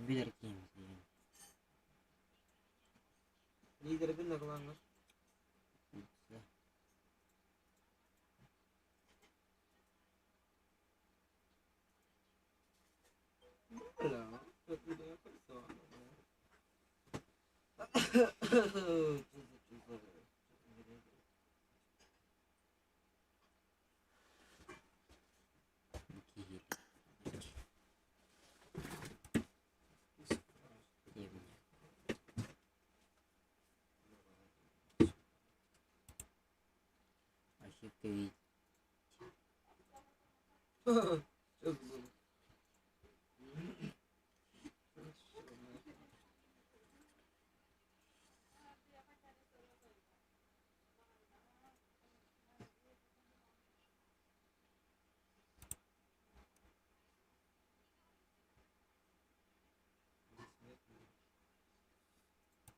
Bir dakika. Lideri bin kullanılır. Hala. Çok video yaparsa o anda. Aşık değil. Çok güzel.